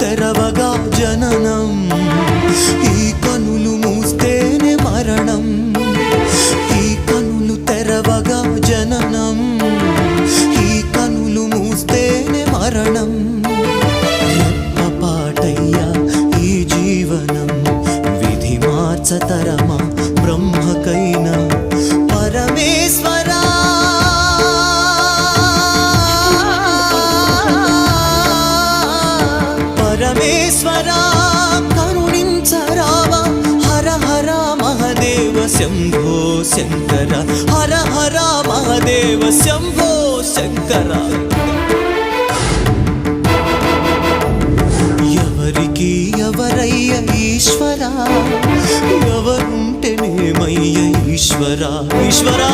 తెరవగా జననం, ఈ కనులు మూస్తేనే మరణం. ఈ కనులు తెరవగా జననం, ఈ కనులు మూస్తేనే మరణం. రెప్పపాటయ్యా ఈ జీవనం, విధి మార్చతరమా బ్రహ్మకైనా. పరమేశ్వరా పరమేశ్వరా కరుణించరావా. హర హర మహదేవ శంభో శంకర, హర హర మహదేవ శంభో శంకర. ఎవరికి ఎవరయ్య ఈశ్వరా, ఎవరుంటేనేమయ్య ఈశ్వరా ఈశ్వరా.